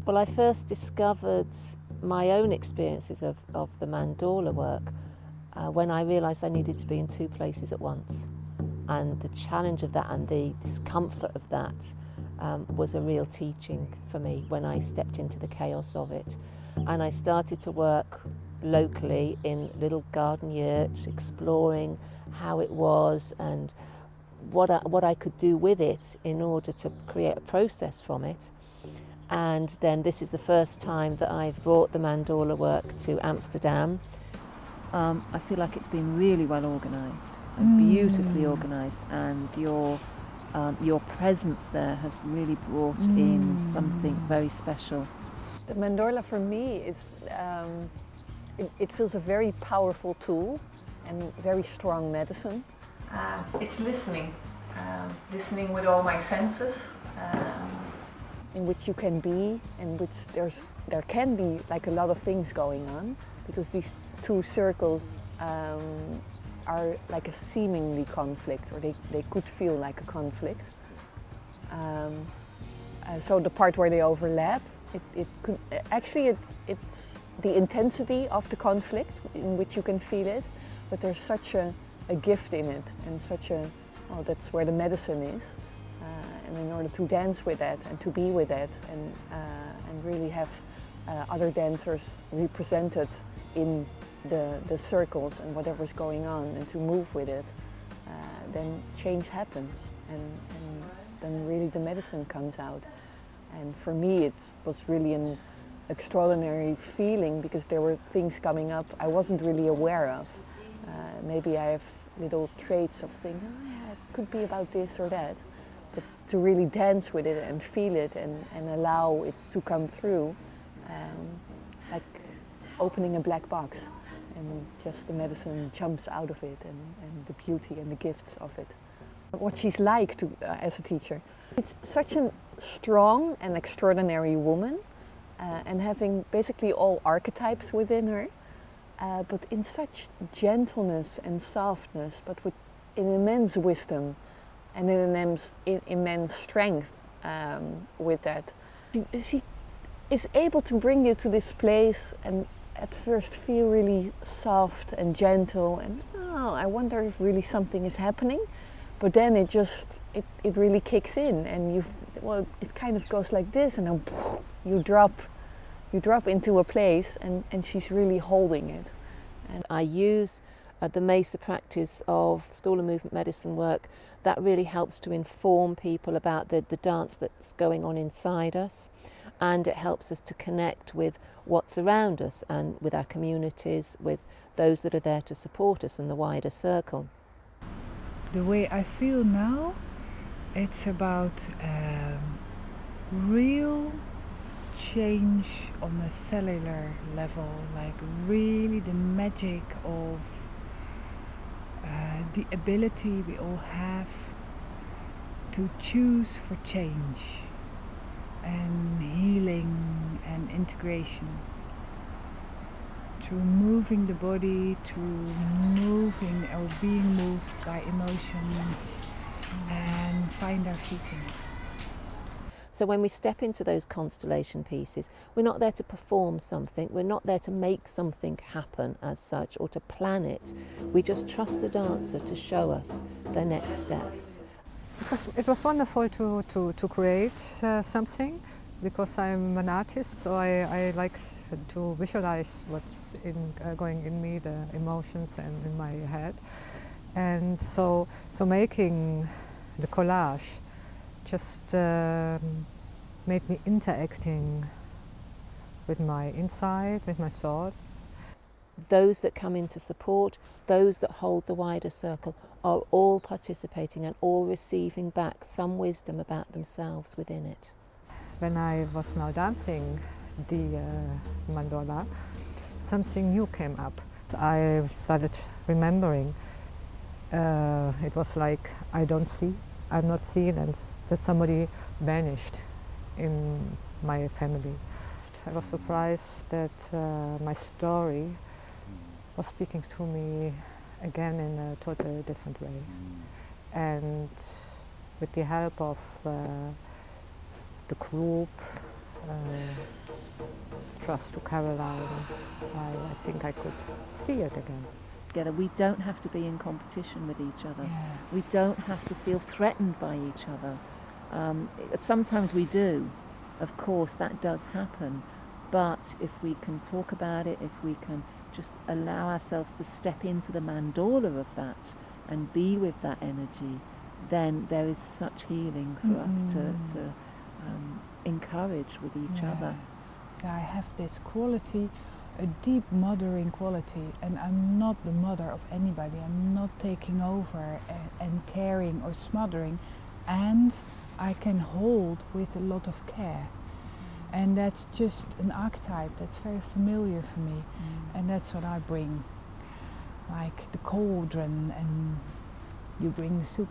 Well, I first discovered my own experiences of the Mandorla work when I realised I needed to be in two places at once. And the challenge of that and the discomfort of that was a real teaching for me when I stepped into the chaos of it. And I started to work locally in little garden yurts, exploring how it was and what I could do with it in order to create a process from it. And then this is the first time that I've brought the Mandorla work to Amsterdam. I feel like it's been really well organised and beautifully organised, and your presence there has really brought in something very special. The Mandorla for me is, it feels a very powerful tool and very strong medicine. It's listening, listening with all my senses. In which you can be, in which there can be like a lot of things going on, because these two circles are like a seemingly conflict, or they could feel like a conflict. So the part where they overlap, it's the intensity of the conflict in which you can feel it, but there's such a gift in it, and that's where the medicine is. And in order to dance with that and to be with that and really have other dancers represented in the circles and whatever's going on, and to move with it, then change happens, and then really the medicine comes out. And for me it was really an extraordinary feeling, because there were things coming up I wasn't really aware of. Maybe I have little traits of thinking, oh yeah, it could be about this or that. But to really dance with it and feel it and allow it to come through, like opening a black box, and just the medicine jumps out of it, and the beauty and the gifts of it. What she's like as a teacher. It's such a strong and extraordinary woman, and having basically all archetypes within her, but in such gentleness and softness, but with an immense wisdom and an immense strength with that. She is able to bring you to this place and at first feel really soft and gentle, and I wonder if really something is happening, but then it really kicks in, and it kind of goes like this, and then you drop into a place, and she's really holding it. And I use the Mesa practice of School of Movement Medicine work that really helps to inform people about the dance that's going on inside us, and it helps us to connect with what's around us and with our communities, with those that are there to support us in the wider circle. The way I feel now, it's about real change on a cellular level, like really the magic of the ability we all have to choose for change and healing and integration, through moving the body, to moving or being moved by emotions, and find our feet in it. So when we step into those constellation pieces, we're not there to perform something, we're not there to make something happen as such, or to plan it. We just trust the dancer to show us their next steps. It was wonderful to create something, because I'm an artist, so I like to visualize what's going in me, the emotions and in my head. And so making the collage just made me interacting with my inside, with my thoughts. Those that come in to support, those that hold the wider circle, are all participating and all receiving back some wisdom about themselves within it. When I was now dancing the Mandorla, something new came up. I started remembering, it was like I'm not seen, and that somebody vanished in my family. I was surprised that my story was speaking to me again in a totally different way. And with the help of the group trust to Caroline, I think I could see it again. Together, we don't have to be in competition with each other. Yeah. We don't have to feel threatened by each other. Sometimes we do, of course, that does happen. But if we can talk about it, if we can just allow ourselves to step into the mandorla of that and be with that energy, then there is such healing for us to encourage with each other. I have this quality, a deep mothering quality, and I'm not the mother of anybody. I'm not taking over and caring or smothering, and I can hold with a lot of care. And that's just an archetype that's very familiar for me, and that's what I bring, like the cauldron, and you bring the soup.